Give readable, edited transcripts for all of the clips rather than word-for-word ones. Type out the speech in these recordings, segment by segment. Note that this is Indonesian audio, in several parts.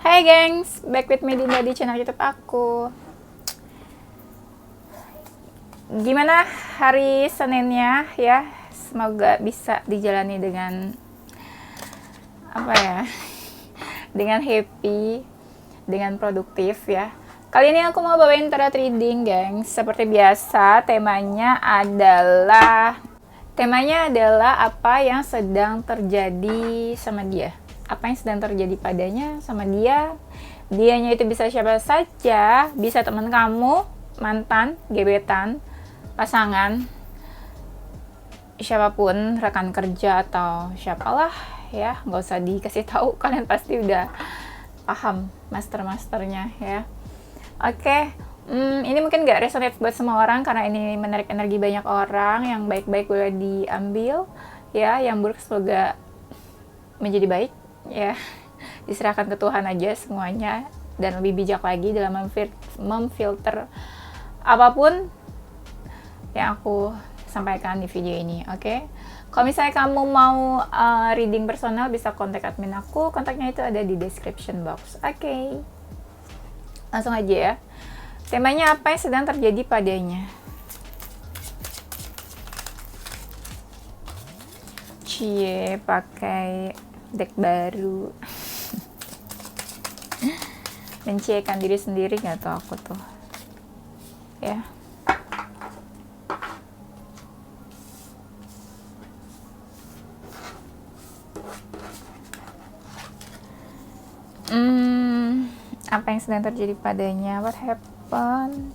Hai gengs, back with me Dinda di channel YouTube aku. Gimana hari Seninnya ya? Semoga bisa dijalani dengan dengan happy, dengan produktif ya. Kali ini aku mau bawain tarot reading, gengs. Seperti biasa, temanya adalah apa yang sedang terjadi sama dia. Apa yang sedang terjadi padanya sama dia. Dianya itu bisa siapa saja, bisa teman kamu, mantan, gebetan, pasangan, siapapun, rekan kerja atau siapalah ya, nggak usah dikasih tahu, kalian pasti udah paham masternya ya. Oke. Ini mungkin gak resonate buat semua orang karena ini menarik energi banyak orang. Yang baik-baik boleh diambil ya, yang buruk semoga menjadi baik ya. Diserahkan ke Tuhan aja semuanya, dan lebih bijak lagi dalam memfilter apapun yang aku sampaikan di video ini. Oke. Kalau misalnya kamu mau reading personal, bisa kontak admin aku. Kontaknya itu ada di description box. Oke. Langsung aja ya. Temanya apa yang sedang terjadi padanya? Cie, pakai deck baru. Menciekan diri sendiri nggak tuh aku tuh. Ya. Apa yang sedang terjadi padanya? What happened?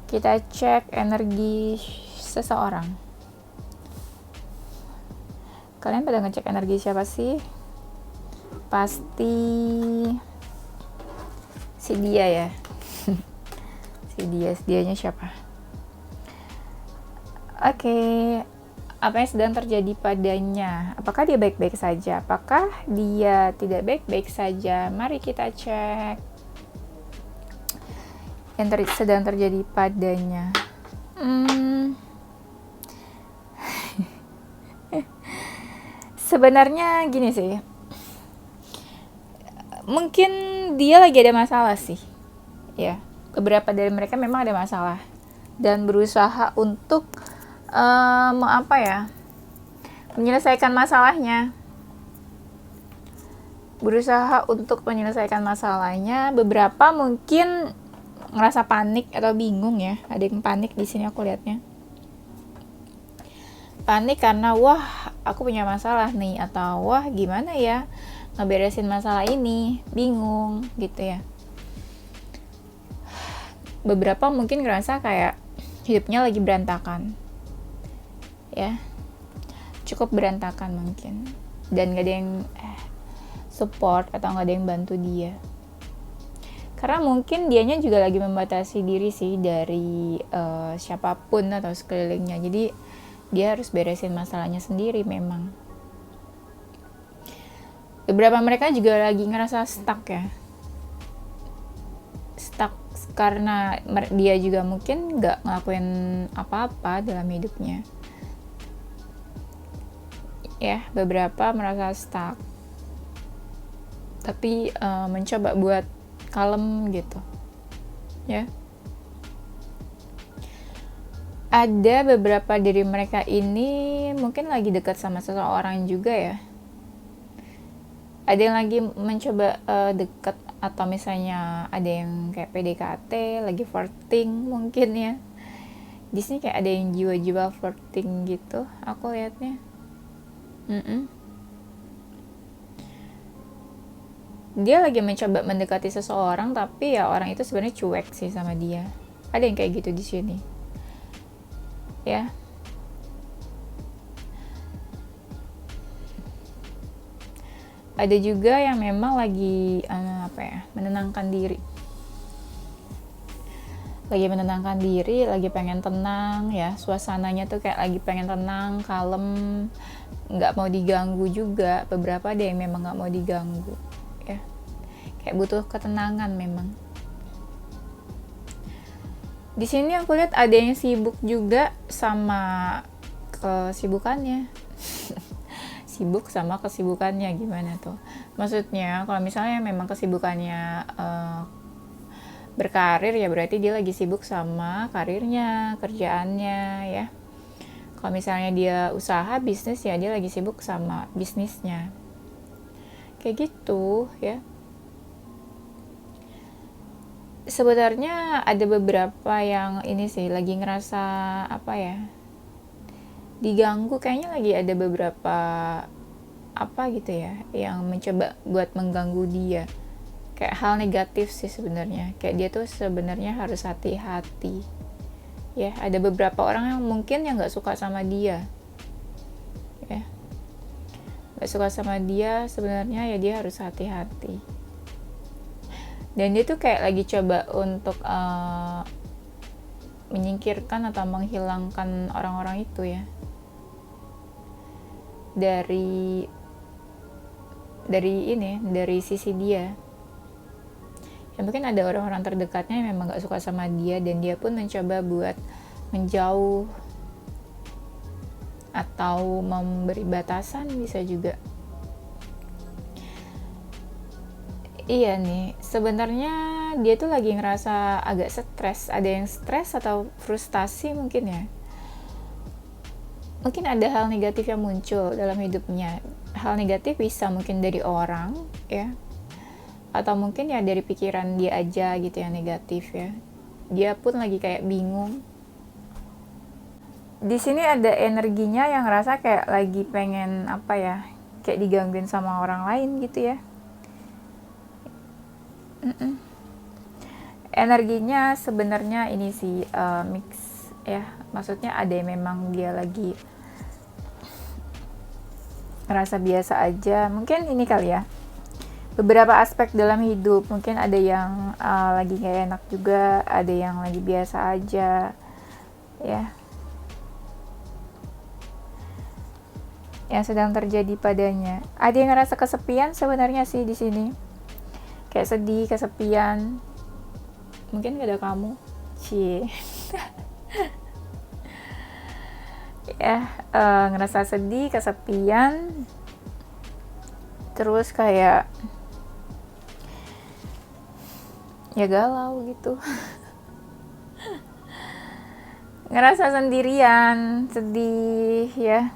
Kita cek energi seseorang. Kalian pada ngecek energi siapa sih? Pasti si dia ya. Dianya siapa? Oke. Apa yang sedang terjadi padanya? Apakah dia baik-baik saja? Apakah dia tidak baik-baik saja? Mari kita cek yang sedang terjadi padanya. Sebenarnya gini sih, mungkin dia lagi ada masalah sih ya. Beberapa dari mereka memang ada masalah dan berusaha untuk menyelesaikan masalahnya. Beberapa mungkin ngerasa panik atau bingung ya. Ada yang panik di sini aku lihatnya. Panik karena wah, aku punya masalah nih, atau wah gimana ya ngeberesin masalah ini, bingung gitu ya. Beberapa mungkin ngerasa kayak hidupnya lagi berantakan. Ya, cukup berantakan mungkin, dan gak ada yang support atau gak ada yang bantu dia, karena mungkin dianya juga lagi membatasi diri sih dari siapapun atau sekelilingnya. Jadi dia harus beresin masalahnya sendiri memang. Beberapa mereka juga lagi ngerasa stuck ya, karena dia juga mungkin gak ngelakuin apa-apa dalam hidupnya ya. Beberapa merasa stuck tapi mencoba buat kalem gitu ya. Ada beberapa dari mereka ini mungkin lagi dekat sama seseorang juga ya. Ada yang lagi mencoba dekat, atau misalnya ada yang kayak PDKT, lagi flirting mungkin ya. Di sini kayak ada yang jiwa-jiwa flirting gitu aku lihatnya. Dia lagi mencoba mendekati seseorang, tapi ya orang itu sebenarnya cuek sih sama dia. Ada yang kayak gitu di sini ya. Ada juga yang memang lagi menenangkan diri, lagi pengen tenang ya. Suasananya tuh kayak lagi pengen tenang, kalem, nggak mau diganggu juga. Beberapa ada yang memang nggak mau diganggu ya, kayak butuh ketenangan memang. Di sini aku lihat ada yang sibuk juga sama kesibukannya. sibuk sama kesibukannya. Gimana tuh? Maksudnya kalau misalnya memang kesibukannya berkarir, ya berarti dia lagi sibuk sama karirnya, kerjaannya ya. Kalau misalnya dia usaha bisnis, ya dia lagi sibuk sama bisnisnya. Kayak gitu ya. Sebenarnya ada beberapa yang ini sih lagi ngerasa apa ya, diganggu. Kayaknya lagi ada beberapa apa gitu ya yang mencoba buat mengganggu dia, kayak hal negatif sih sebenarnya. Kayak dia tuh sebenarnya harus hati-hati ya. Ada beberapa orang yang mungkin yang nggak suka sama dia ya, nggak suka sama dia sebenarnya, ya dia harus hati-hati. Dan dia tuh kayak lagi coba untuk menyingkirkan atau menghilangkan orang-orang itu ya dari sisi dia. Ya mungkin ada orang-orang terdekatnya yang memang gak suka sama dia, dan dia pun mencoba buat menjauh atau memberi batasan, bisa juga. Iya nih, sebenarnya dia tuh lagi ngerasa agak stres. Ada yang stres atau frustasi mungkin ya. Mungkin ada hal negatif yang muncul dalam hidupnya. Hal negatif bisa mungkin dari orang ya, atau mungkin ya dari pikiran dia aja gitu yang negatif ya. Dia pun lagi kayak bingung. Di sini ada energinya yang ngerasa kayak lagi pengen apa ya, kayak digangguin sama orang lain gitu ya. Energinya sebenarnya ini sih mix ya. Maksudnya ada yang memang dia lagi ngerasa biasa aja. Mungkin ini kali ya, beberapa aspek dalam hidup. Mungkin ada yang lagi gak enak juga, ada yang lagi biasa aja ya, yang sedang terjadi padanya. Ada yang ngerasa kesepian sebenarnya sih di sini, kayak sedih, kesepian. Mungkin gak ada kamu, cie. Ya, ngerasa sedih, kesepian, terus kayak ya galau gitu. Ngerasa sendirian, sedih ya.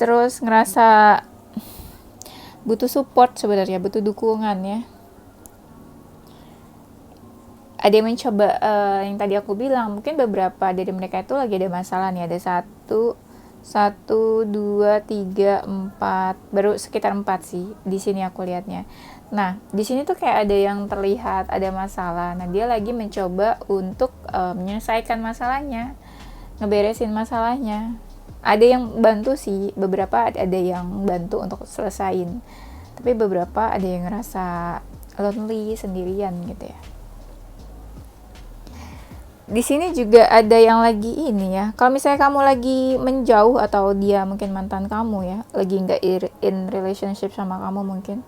Terus ngerasa butuh support sebenarnya, butuh dukungan ya. Ada yang mencoba yang tadi aku bilang, mungkin beberapa dari mereka itu lagi ada masalah nih. Ada 1, 2, 3, 4, baru sekitar 4 sih di sini aku lihatnya. Nah, di sini tuh kayak ada yang terlihat ada masalah. Nah, dia lagi mencoba untuk menyelesaikan masalahnya, ngeberesin masalahnya. Ada yang bantu sih, beberapa ada yang bantu untuk selesain. Tapi beberapa ada yang ngerasa lonely, sendirian gitu ya. Di sini juga ada yang lagi ini ya. Kalau misalnya kamu lagi menjauh atau dia mungkin mantan kamu ya, lagi nggak in relationship sama kamu mungkin.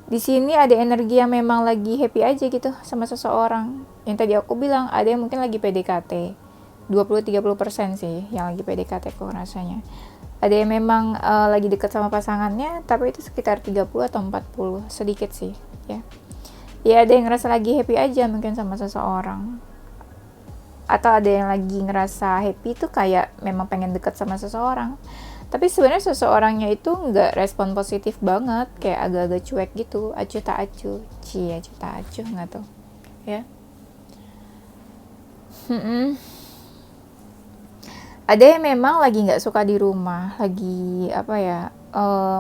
Di sini ada energi yang memang lagi happy aja gitu sama seseorang. Yang tadi aku bilang ada yang mungkin lagi PDKT. 20-30% sih yang lagi PDKT kok rasanya. Ada yang memang lagi dekat sama pasangannya, tapi itu sekitar 30 atau 40, sedikit sih ya. Ya ada yang ngerasa lagi happy aja mungkin sama seseorang. Atau ada yang lagi ngerasa happy tuh kayak memang pengen deket sama seseorang, tapi sebenarnya seseorangnya itu nggak respon positif banget, kayak agak-agak cuek gitu, acuh tak acuh, acuh tak acuh nggak tuh ya. Ada yang memang lagi nggak suka di rumah, lagi apa ya,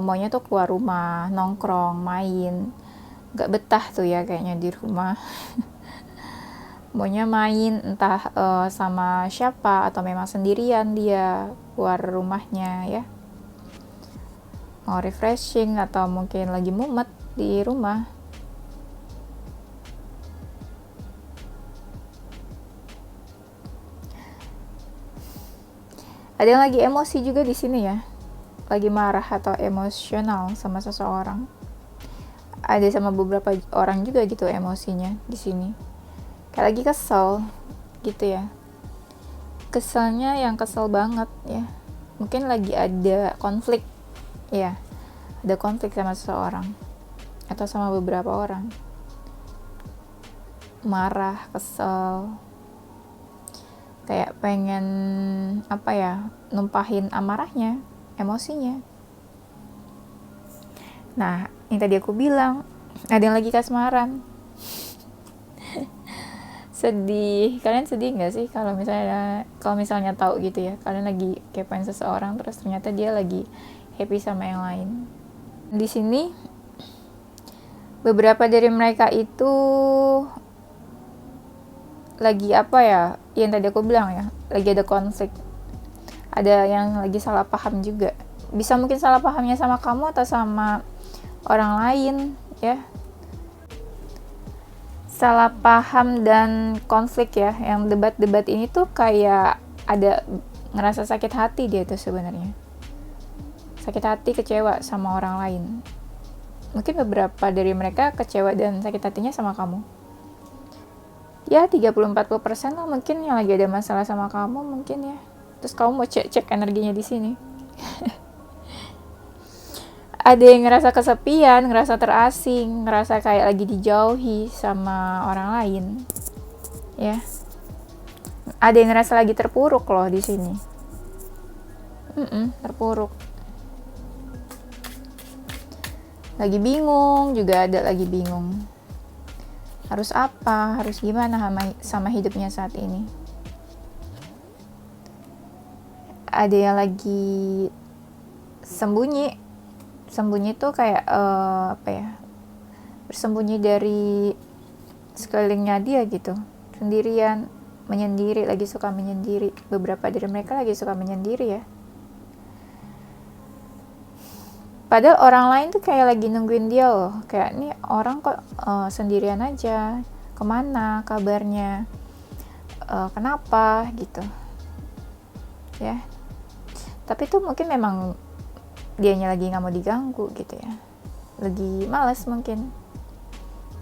maunya tuh keluar rumah, nongkrong, main, nggak betah tuh ya kayaknya di rumah. Maunya main entah sama siapa atau memang sendirian dia keluar rumahnya ya, mau refreshing atau mungkin lagi mumet di rumah. Ada yang lagi emosi juga di sini ya, lagi marah atau emosional sama seseorang. Ada sama beberapa orang juga gitu emosinya di sini. Kayak lagi kesel gitu ya, keselnya yang kesel banget ya. mungkin lagi ada konflik, ya, ada konflik sama seseorang atau sama beberapa orang, marah, kesel, kayak pengen numpahin amarahnya, emosinya. Nah, yang tadi aku bilang, ada yang lagi kasmaran. Sedih. Kalian sedih nggak sih kalau misalnya tahu gitu ya, kalian lagi kepoin seseorang terus ternyata dia lagi happy sama yang lain. Di sini beberapa dari mereka itu lagi yang tadi aku bilang ya, lagi ada konflik, ada yang lagi salah paham juga. Bisa mungkin salah pahamnya sama kamu atau sama orang lain, ya. Salah paham dan konflik ya, yang debat-debat ini tuh kayak ada ngerasa sakit hati dia tuh sebenarnya. Sakit hati, kecewa sama orang lain. Mungkin beberapa dari mereka kecewa dan sakit hatinya sama kamu. Ya 30-40% lah mungkin yang lagi ada masalah sama kamu mungkin ya. Terus kamu mau cek energinya di sini. Ada yang ngerasa kesepian, ngerasa terasing, ngerasa kayak lagi dijauhi sama orang lain, ya. Ada yang ngerasa lagi terpuruk loh di sini. Terpuruk. Lagi bingung, juga ada lagi bingung. Harus apa, harus gimana sama hidupnya saat ini. Ada yang lagi sembunyi tuh kayak bersembunyi dari sekelilingnya dia gitu, sendirian, menyendiri, lagi suka menyendiri. Beberapa dari mereka lagi suka menyendiri ya, padahal orang lain tuh kayak lagi nungguin dia loh, kayak nih orang kok sendirian aja, kemana kabarnya, kenapa gitu ya. Tapi tuh mungkin memang dianya lagi nggak mau diganggu gitu ya, lagi malas mungkin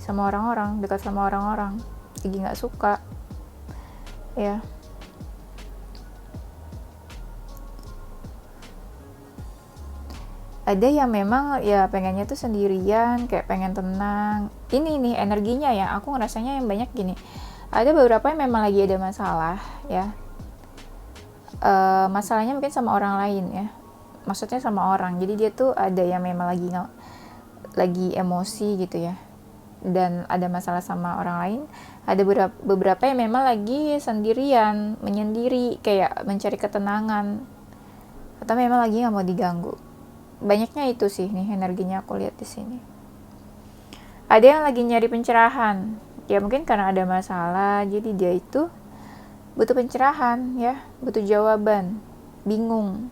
sama orang-orang, dekat sama orang-orang, lagi nggak suka ya. Ada yang memang ya pengennya tuh sendirian, kayak pengen tenang. Ini nih energinya ya, aku ngerasanya yang banyak gini, ada beberapa yang memang lagi ada masalah ya, masalahnya mungkin sama orang lain ya, maksudnya sama orang. Jadi dia tuh ada yang memang lagi emosi gitu ya, dan ada masalah sama orang lain. Ada beberapa yang memang lagi sendirian, menyendiri, kayak mencari ketenangan, atau memang lagi nggak mau diganggu. Banyaknya itu sih nih energinya aku lihat di sini. Ada yang lagi nyari pencerahan, ya mungkin karena ada masalah, jadi dia itu butuh pencerahan ya, butuh jawaban, bingung,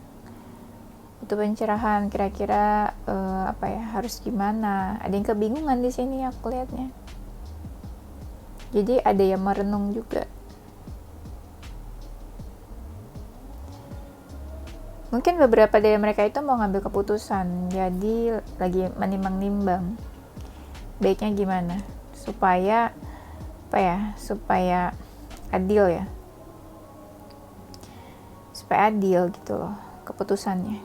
butuh pencerahan, kira-kira harus gimana. Ada yang kebingungan di sini aku lihatnya. Jadi ada yang merenung juga. Mungkin beberapa dari mereka itu mau ngambil keputusan, jadi lagi menimbang-nimbang baiknya gimana supaya supaya adil ya, supaya adil gitu loh keputusannya.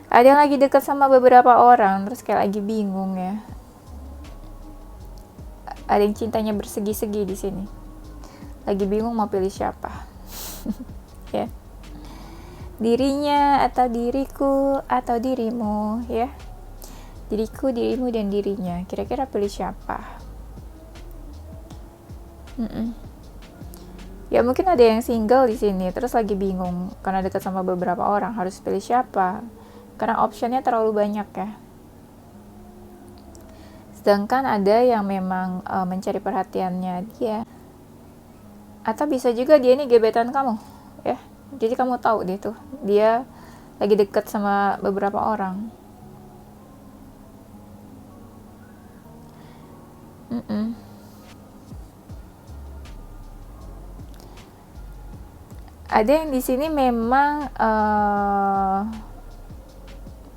Ada yang lagi dekat sama beberapa orang terus kayak lagi bingung ya. Ada yang cintanya bersegi-segi di sini, lagi bingung mau pilih siapa. Ya, dirinya atau diriku atau dirimu ya, diriku, dirimu, dan dirinya, kira-kira pilih siapa? Ya mungkin ada yang single di sini terus lagi bingung karena dekat sama beberapa orang, harus pilih siapa karena optionnya terlalu banyak ya. Sedangkan ada yang memang mencari perhatiannya dia, atau bisa juga dia ini gebetan kamu ya, jadi kamu tahu deh tuh dia lagi dekat sama beberapa orang. Ada yang di sini memang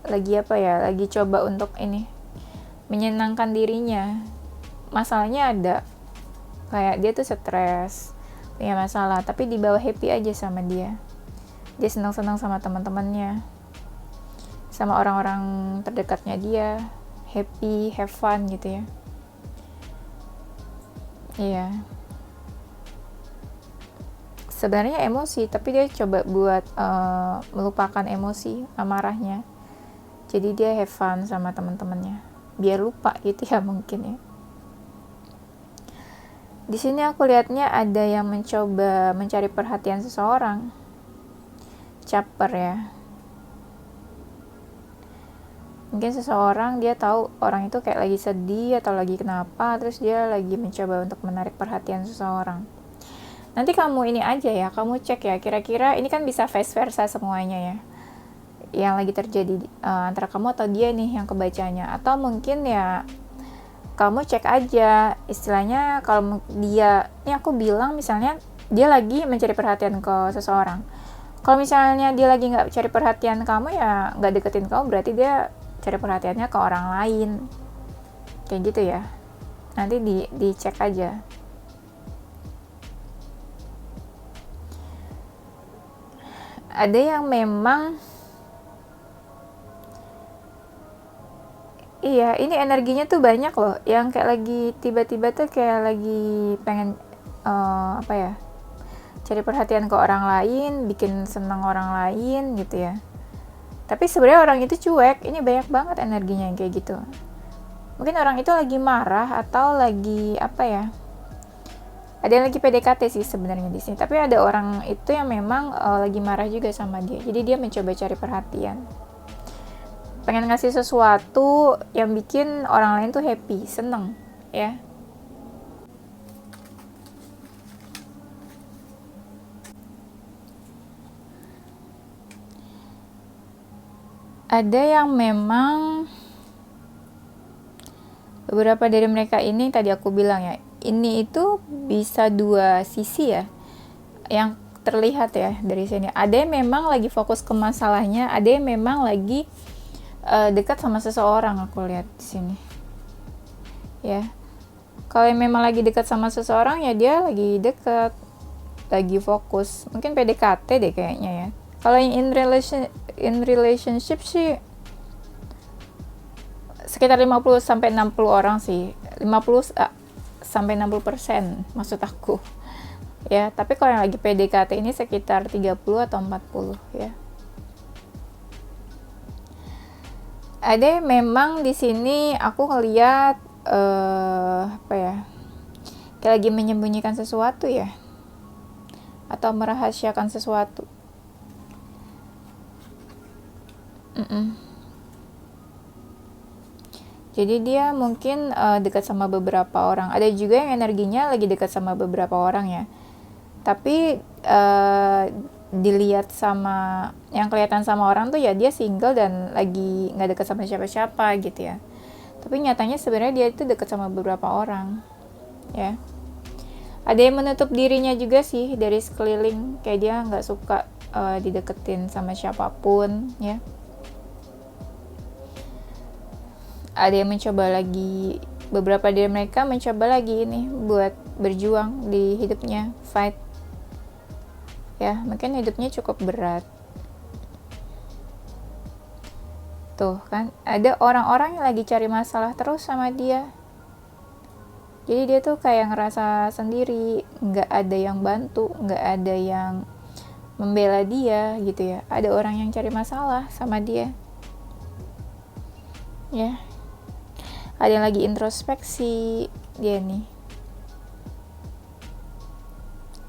lagi coba untuk ini menyenangkan dirinya. Masalahnya ada kayak dia tuh stres, punya masalah, tapi di bawah happy aja sama dia. Dia senang-senang sama teman-temannya, sama orang-orang terdekatnya dia, happy, have fun gitu ya. Iya. Sebenarnya emosi, tapi dia coba buat melupakan emosi amarahnya. Jadi dia have fun sama teman-temannya, biar lupa gitu ya mungkin ya. Di sini aku lihatnya ada yang mencoba mencari perhatian seseorang. Caper ya. Mungkin seseorang dia tahu orang itu kayak lagi sedih atau lagi kenapa, terus dia lagi mencoba untuk menarik perhatian seseorang. Nanti kamu ini aja ya, kamu cek ya, kira-kira ini kan bisa vice versa semuanya ya. Yang lagi terjadi antara kamu atau dia nih yang kebacanya. Atau mungkin ya kamu cek aja, istilahnya kalau dia, ini aku bilang misalnya dia lagi mencari perhatian ke seseorang. Kalau misalnya dia lagi nggak cari perhatian kamu, ya nggak deketin kamu, berarti dia cari perhatiannya ke orang lain. Kayak gitu ya. Nanti dicek aja. Ada yang memang iya, ini energinya tuh banyak loh, yang kayak lagi tiba-tiba tuh kayak lagi pengen apa ya, cari perhatian ke orang lain, bikin senang orang lain gitu ya. Tapi sebenarnya orang itu cuek, ini banyak banget energinya yang kayak gitu. Mungkin orang itu lagi marah atau lagi apa ya, ada yang lagi PDKT sih sebenarnya di sini. Tapi ada orang itu yang memang lagi marah juga sama dia, jadi dia mencoba cari perhatian. Pengen ngasih sesuatu yang bikin orang lain tuh happy, seneng ya. Ada yang memang beberapa dari mereka ini tadi aku bilang ya, ini itu bisa dua sisi ya yang terlihat ya dari sini. Ada yang memang lagi fokus ke masalahnya, ada yang memang lagi dekat sama seseorang, aku lihat di sini ya. Kalau yang memang lagi dekat sama seseorang ya dia lagi dekat, lagi fokus, mungkin PDKT deh kayaknya ya. Kalau yang in relationship sih sekitar 50 sampai 60 orang sih, 50 sampai 60% maksud aku ya. Tapi kalau yang lagi PDKT ini sekitar 30 atau 40 ya. Ada memang di sini aku ngeliat apa ya, kayak lagi menyembunyikan sesuatu ya, atau merahasiakan sesuatu. Jadi dia mungkin dekat sama beberapa orang. Ada juga yang energinya lagi dekat sama beberapa orang ya. Tapi dilihat sama yang kelihatan sama orang tuh ya dia single dan lagi nggak dekat sama siapa-siapa gitu ya. Tapi nyatanya sebenarnya dia itu dekat sama beberapa orang ya. Ada yang menutup dirinya juga sih dari sekeliling, kayak dia nggak suka dideketin sama siapapun ya. Ada yang mencoba lagi, beberapa dari mereka mencoba lagi ini buat berjuang di hidupnya, fight ya. Mungkin hidupnya cukup berat tuh kan. Ada orang-orang yang lagi cari masalah terus sama dia, jadi dia tuh kayak ngerasa sendiri, nggak ada yang bantu, nggak ada yang membela dia gitu ya. Ada orang yang cari masalah sama dia ya. Ada yang lagi introspeksi dia nih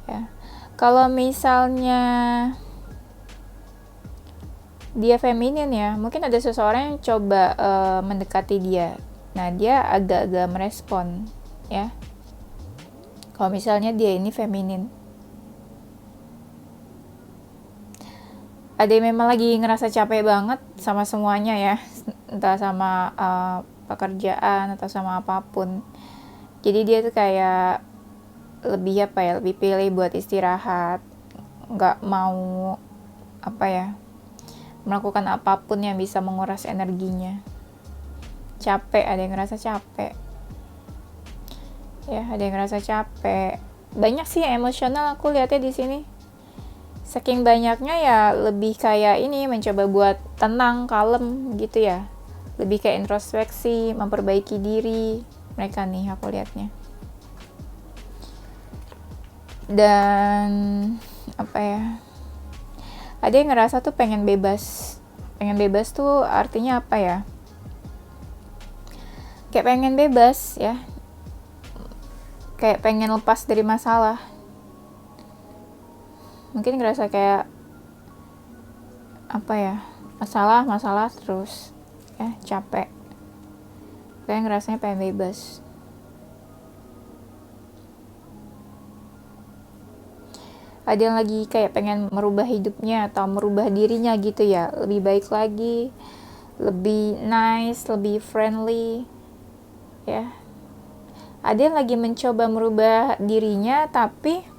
ya. Kalau misalnya dia feminin ya, mungkin ada seseorang yang coba mendekati dia. Nah, dia agak-agak merespon ya. Kalau misalnya dia ini feminin. Ada yang memang lagi ngerasa capek banget sama semuanya ya, entah sama pekerjaan atau sama apapun. Jadi dia tuh kayak lebih apa ya, lebih pilih buat istirahat, nggak mau apa ya, melakukan apapun yang bisa menguras energinya. Capek, ada yang ngerasa capek ya, ada yang ngerasa capek, banyak sih emosional aku lihatnya di sini. Saking banyaknya ya lebih kayak ini mencoba buat tenang, kalem gitu ya. Lebih kayak introspeksi, memperbaiki diri mereka nih aku lihatnya. Dan apa ya? Ada yang ngerasa tuh pengen bebas. Pengen bebas tuh artinya apa ya? Kayak pengen bebas ya. Kayak pengen lepas dari masalah. Mungkin ngerasa kayak apa ya, masalah terus ya, capek, kayak ngerasanya pengen bebas. Ada yang lagi kayak pengen merubah hidupnya atau merubah dirinya gitu ya, lebih baik lagi, lebih nice, lebih friendly ya. Ada yang lagi mencoba merubah dirinya tapi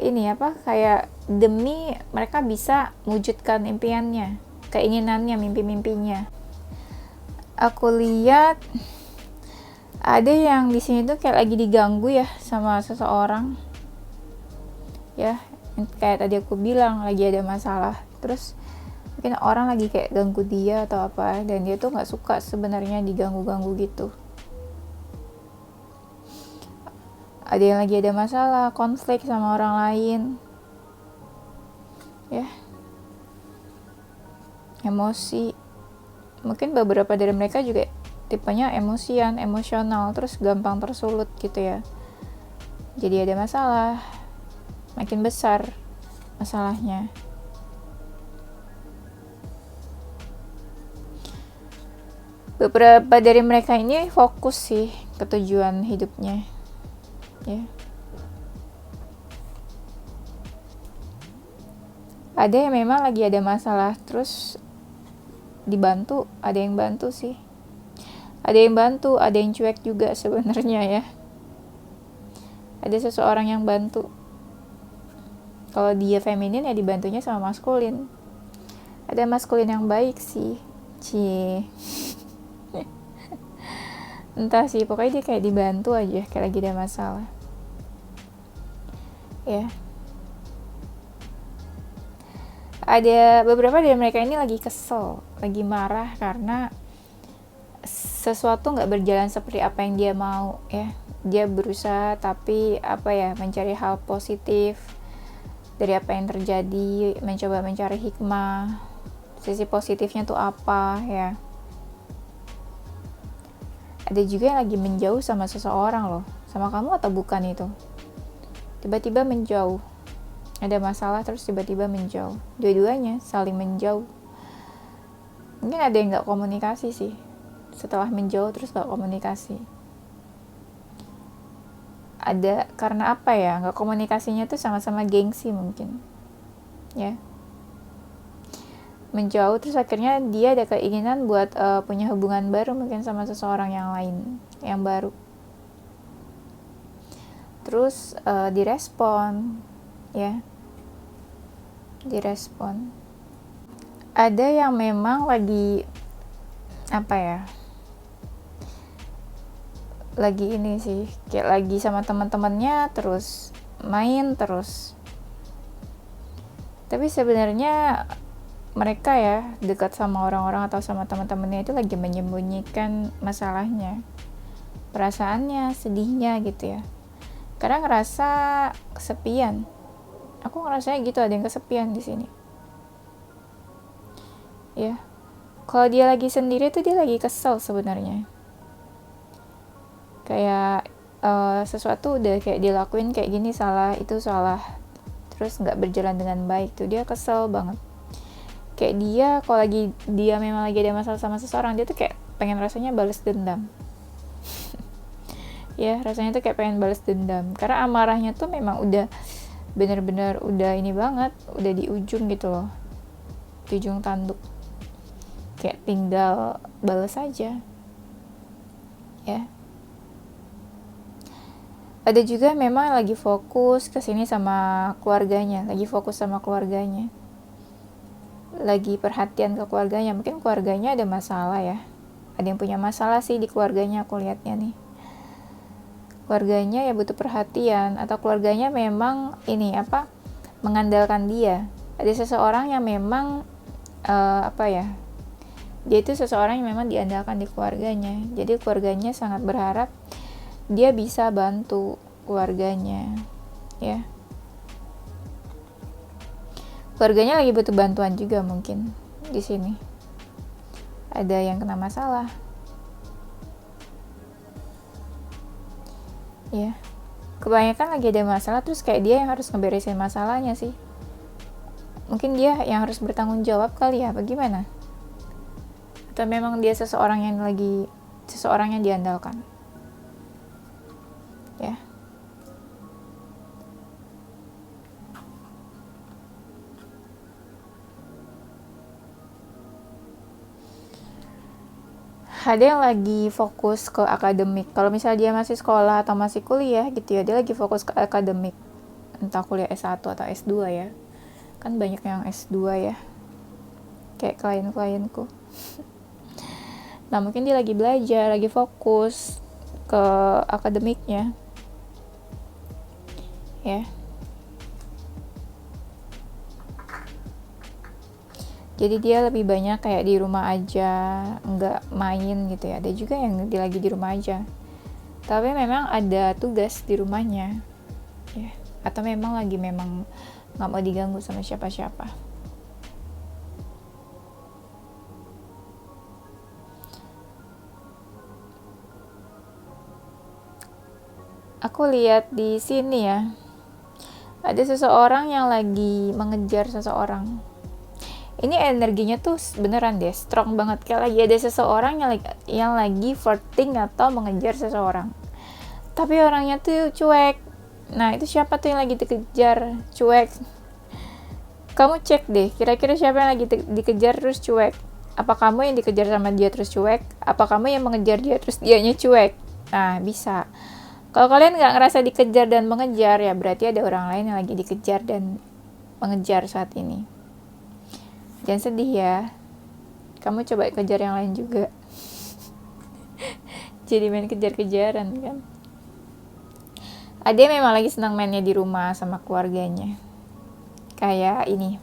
ini apa, kayak demi mereka bisa mewujudkan impiannya, keinginannya, mimpi-mimpinya. Aku lihat ada yang di sini tuh kayak lagi diganggu ya sama seseorang. Ya, kayak tadi aku bilang lagi ada masalah. Terus mungkin orang lagi kayak ganggu dia atau apa, dan dia tuh nggak suka sebenarnya diganggu-ganggu gitu. Ada yang lagi ada masalah, konflik sama orang lain ya, emosi. Mungkin beberapa dari mereka juga tipenya emosian, emosional, terus gampang tersulut gitu ya. Jadi ada masalah, makin besar masalahnya. Beberapa dari mereka ini fokus sih ke tujuan hidupnya ya. Ada yang memang lagi ada masalah terus dibantu, ada yang bantu sih, ada yang bantu, ada yang cuek juga sebenarnya ya. Ada seseorang yang bantu. Kalau dia feminin ya dibantunya sama maskulin. Ada maskulin yang baik sih, cie. Entah sih, pokoknya dia kayak dibantu aja kayak lagi ada masalah ya. Ada beberapa dari mereka ini lagi kesel, lagi marah karena sesuatu nggak berjalan seperti apa yang dia mau ya. Dia berusaha tapi apa ya, mencari hal positif dari apa yang terjadi, mencoba mencari hikmah, sisi positifnya tuh apa ya. Ada juga yang lagi menjauh sama seseorang loh, sama kamu atau bukan itu, tiba-tiba menjauh, ada masalah terus tiba-tiba menjauh, dua-duanya saling menjauh. Mungkin ada yang nggak komunikasi sih, setelah menjauh terus nggak komunikasi. Ada karena apa ya, nggak komunikasinya tuh sama-sama gengsi mungkin ya. Menjauh terus akhirnya dia ada keinginan buat punya hubungan baru mungkin sama seseorang yang lain, yang baru. Terus direspon ya, direspon. Ada yang memang lagi apa ya, lagi ini sih, kayak lagi sama teman-temannya terus main terus, tapi sebenarnya mereka ya dekat sama orang-orang atau sama teman-temannya itu lagi menyembunyikan masalahnya, perasaannya, sedihnya gitu ya. Karena ngerasa kesepian. Aku ngerasanya gitu, ada yang kesepian di sini. Ya. Kalau dia lagi sendiri tuh dia lagi kesel sebenarnya. Kayak sesuatu udah kayak dilakuin kayak gini salah, itu salah. Terus nggak berjalan dengan baik tuh dia kesel banget. Kayak dia kalau lagi dia memang lagi ada masalah sama seseorang, dia tuh kayak pengen rasanya balas dendam. Ya, rasanya tuh kayak pengen balas dendam karena amarahnya tuh memang udah bener-bener udah ini banget, udah di ujung gitu loh, di ujung tanduk, kayak tinggal balas aja ya. Ada juga memang lagi fokus kesini sama keluarganya, lagi fokus sama keluarganya, lagi perhatian ke keluarganya. Mungkin keluarganya ada masalah ya, ada yang punya masalah sih di keluarganya aku lihatnya nih. keluarganya ya butuh perhatian, atau keluarganya memang ini apa, mengandalkan dia. Ada seseorang yang memang dia itu seseorang yang memang diandalkan di keluarganya, jadi keluarganya sangat berharap dia bisa bantu keluarganya, ya. Keluarganya lagi butuh bantuan juga mungkin di sini. Ada yang kena masalah, ya. Kebanyakan lagi ada masalah, terus kayak dia yang harus ngeberesin masalahnya sih. Mungkin dia yang harus bertanggung jawab kali ya, bagaimana? Atau memang dia seseorang yang diandalkan, ya. Ada yang lagi fokus ke akademik. Kalau misalnya dia masih sekolah atau masih kuliah gitu ya, dia lagi fokus ke akademik. Entah kuliah S1 atau S2 ya. Kan banyak yang S2 ya. Kayak klien-klienku. Nah, mungkin dia lagi belajar, lagi fokus ke akademiknya. Ya. Jadi dia lebih banyak kayak di rumah aja, nggak main gitu ya. Ada juga yang dia lagi di rumah aja, tapi memang ada tugas di rumahnya, ya. Atau memang nggak mau diganggu sama siapa-siapa. Aku lihat di sini ya, ada seseorang yang lagi mengejar seseorang. Ini energinya tuh beneran deh, strong banget. Kayak lagi ada seseorang yang lagi flirting atau mengejar seseorang, tapi orangnya tuh cuek. Nah, itu siapa tuh yang lagi dikejar cuek? Kamu cek deh, kira-kira siapa yang lagi dikejar terus cuek? Apa kamu yang dikejar sama dia terus cuek? Apa kamu yang mengejar dia terus dianya cuek? Nah, bisa. Kalau kalian nggak ngerasa dikejar dan mengejar, ya berarti ada orang lain yang lagi dikejar dan mengejar saat ini. Jangan sedih ya, kamu coba kejar yang lain juga. Jadi main kejar-kejaran kan. Ada yang memang lagi senang mainnya di rumah sama keluarganya. Kayak ini,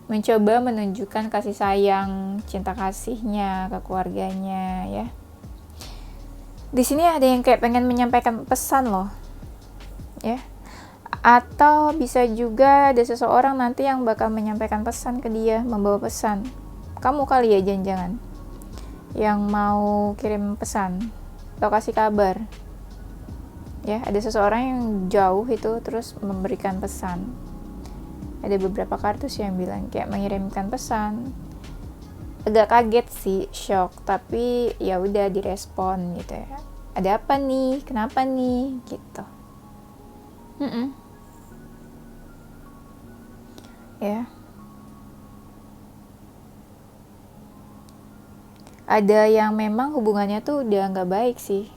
mencoba menunjukkan kasih sayang, cinta kasihnya ke keluarganya ya. Di sini ada yang kayak pengen menyampaikan pesan loh, ya. Atau bisa juga ada seseorang nanti yang bakal menyampaikan pesan ke dia, membawa pesan. Kamu kali ya jangan-jangan yang mau kirim pesan atau kasih kabar. Ya, ada seseorang yang jauh itu terus memberikan pesan. Ada beberapa kartu sih yang bilang kayak mengirimkan pesan. Agak kaget sih, shock, tapi ya udah direspon gitu ya. Ada apa nih? Kenapa nih? Gitu. Ya. Ada yang memang hubungannya tuh udah nggak baik sih.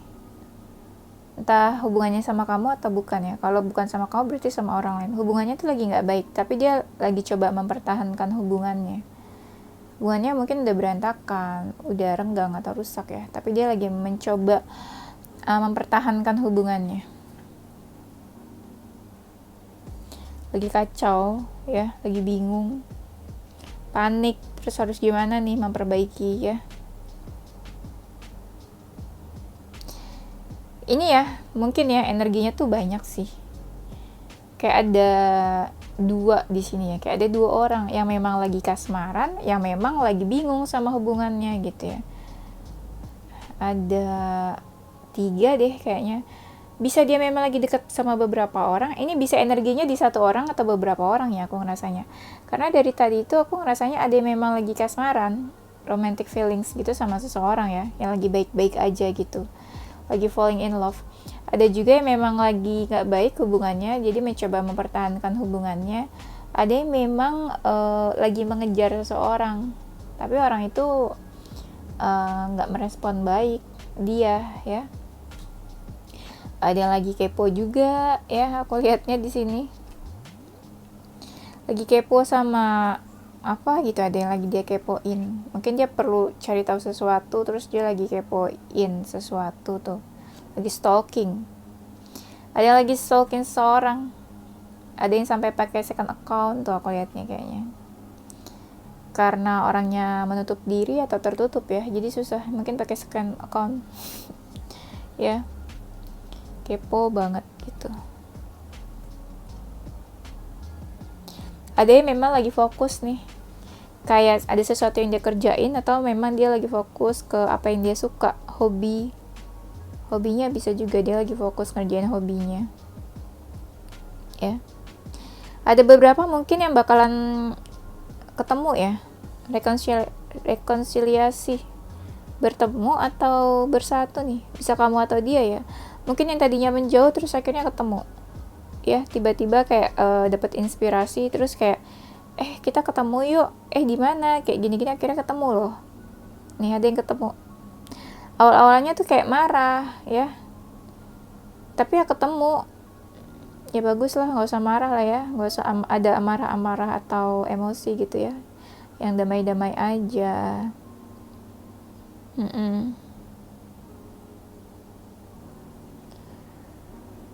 Entah hubungannya sama kamu atau bukan ya. Kalau bukan sama kamu berarti sama orang lain. Hubungannya tuh lagi nggak baik, tapi dia lagi coba mempertahankan hubungannya. Hubungannya mungkin udah berantakan, udah renggang atau rusak ya. Tapi dia lagi mencoba mempertahankan hubungannya. Lagi kacau ya, lagi bingung, panik, terus harus gimana nih memperbaiki ya. Ini ya, mungkin ya energinya tuh banyak sih. Kayak ada dua di sini ya, kayak ada dua orang yang memang lagi kasmaran, yang memang lagi bingung sama hubungannya gitu ya. Ada 3 deh kayaknya. Bisa dia memang lagi deket sama beberapa orang. Ini bisa energinya di satu orang atau beberapa orang ya aku ngerasanya. Karena dari tadi itu aku ngerasanya ada yang memang lagi kasmaran, romantic feelings gitu sama seseorang ya, yang lagi baik-baik aja gitu, lagi falling in love. Ada juga yang memang lagi gak baik hubungannya, jadi mencoba mempertahankan hubungannya. Ada yang memang lagi mengejar seseorang, tapi orang itu gak merespon baik dia ya. Ada yang lagi kepo juga ya, aku lihatnya di sini lagi kepo sama apa gitu. Ada yang lagi dia kepoin, mungkin dia perlu cari tahu sesuatu, terus dia lagi kepoin sesuatu tuh, lagi stalking. Ada yang lagi stalking seseorang. Ada yang sampai pakai second account tuh aku lihatnya kayaknya. Karena orangnya menutup diri atau tertutup ya, jadi susah. Mungkin pakai second account. Ya. Kepo banget gitu. Ada yang memang lagi fokus nih. Kayak ada sesuatu yang dia kerjain atau memang dia lagi fokus ke apa yang dia suka, hobinya bisa juga dia lagi fokus ngerjain hobinya ya. Ada beberapa mungkin yang bakalan ketemu ya, rekonsiliasi, bertemu atau bersatu nih, bisa kamu atau dia ya. Mungkin yang tadinya menjauh terus akhirnya ketemu ya, tiba-tiba kayak dapat inspirasi terus kayak kita ketemu yuk, di mana, kayak gini-gini, akhirnya ketemu loh. Nih ada yang ketemu. Awal-awalnya tuh kayak marah ya, tapi ya ketemu. Ya bagus lah, nggak usah marah lah ya, nggak usah ada amarah-amarah atau emosi gitu ya. Yang damai-damai aja.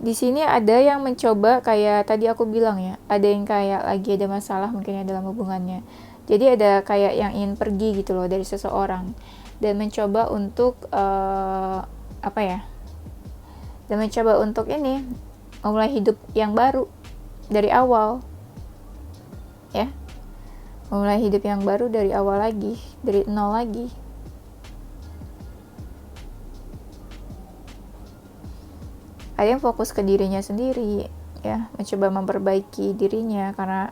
Di sini ada yang mencoba kayak tadi aku bilang ya, ada yang kayak lagi ada masalah mungkin ya dalam hubungannya. Jadi ada kayak yang ingin pergi gitu loh dari seseorang dan mencoba untuk apa ya? Dan mencoba untuk ini memulai hidup yang baru dari awal. Ya. Memulai hidup yang baru dari awal lagi, dari nol lagi. Ada yang fokus ke dirinya sendiri ya, mencoba memperbaiki dirinya karena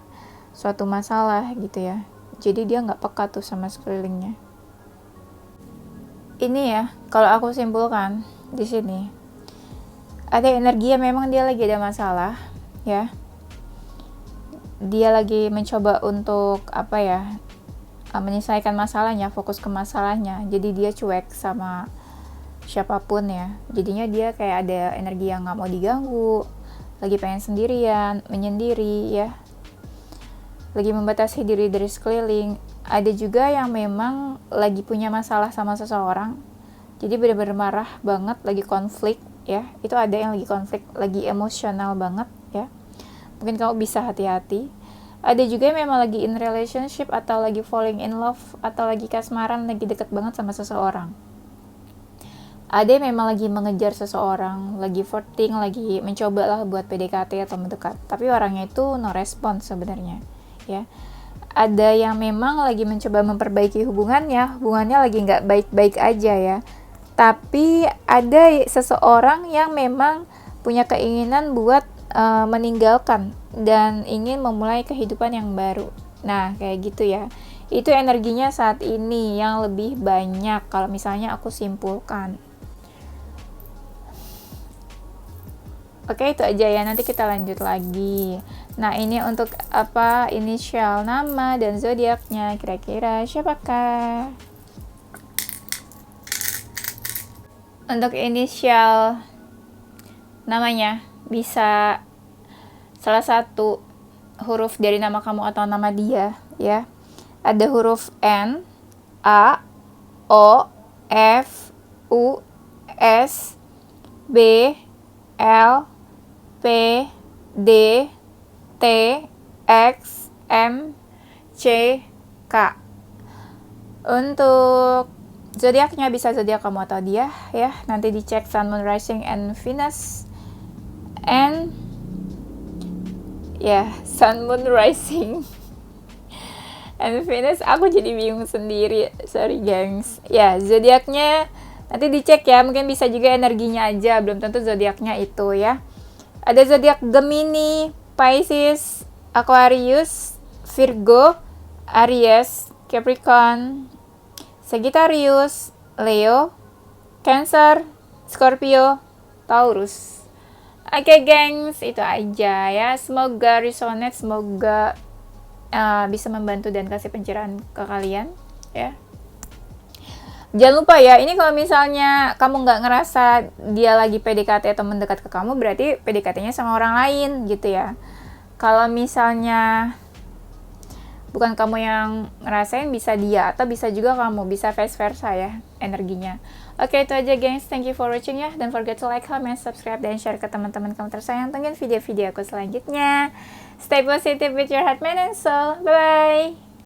suatu masalah gitu ya, jadi dia nggak peka tuh sama sekelilingnya. Ini ya kalau aku simpulkan di sini, ada energi yang memang dia lagi ada masalah ya, dia lagi mencoba untuk apa ya, menyelesaikan masalahnya, fokus ke masalahnya, jadi dia cuek sama siapapun ya, jadinya dia kayak ada energi yang nggak mau diganggu, lagi pengen sendirian, menyendiri ya, lagi membatasi diri dari sekeliling. Ada juga yang memang lagi punya masalah sama seseorang, jadi benar-benar marah banget, lagi konflik ya, itu ada yang lagi konflik, lagi emosional banget ya, mungkin kamu bisa hati-hati. Ada juga yang memang lagi in relationship atau lagi falling in love atau lagi kasmaran, lagi deket banget sama seseorang. Ada yang memang lagi mengejar seseorang, lagi flirting, lagi mencoba lah buat PDKT atau mendekat, tapi orangnya itu no response sebenarnya ya. Ada yang memang lagi mencoba memperbaiki hubungannya lagi nggak baik-baik aja ya, tapi ada seseorang yang memang punya keinginan buat meninggalkan dan ingin memulai kehidupan yang baru. Nah kayak gitu ya, itu energinya saat ini yang lebih banyak kalau misalnya aku simpulkan. Oke, itu aja ya, nanti kita lanjut lagi. Nah, ini untuk apa, inisial nama dan zodiaknya, kira-kira siapakah? Untuk inisial namanya, bisa salah satu huruf dari nama kamu atau nama dia ya. Ada huruf N, A, O, F, U, S, B, L, P, D, T, X, M, C, K. Untuk zodiaknya bisa zodiak kamu atau dia ya. Nanti dicek Sun, Moon, Rising, and Venus. And ya, Sun, Moon, Rising, and Venus. Aku jadi bingung sendiri. Sorry gengs. Ya, zodiaknya nanti dicek ya. Mungkin bisa juga energinya aja. Belum tentu zodiaknya itu ya. Ada zodiak Gemini, Pisces, Aquarius, Virgo, Aries, Capricorn, Sagittarius, Leo, Cancer, Scorpio, Taurus. Oke gengs, itu aja ya. Semoga resonate, semoga bisa membantu dan kasih pencerahan ke kalian ya. Jangan lupa ya, ini kalau misalnya kamu nggak ngerasa dia lagi PDKT atau mendekat ke kamu, berarti PDKT-nya sama orang lain gitu ya. Kalau misalnya bukan kamu yang ngerasain, bisa dia, atau bisa juga kamu, bisa vice versa ya energinya. Oke, itu aja gengs, thank you for watching ya. Don't forget to like, comment, subscribe, dan share ke teman-teman kamu tersayang. Tungguin video-video aku selanjutnya. Stay positive with your heart, mind, and soul. Bye bye.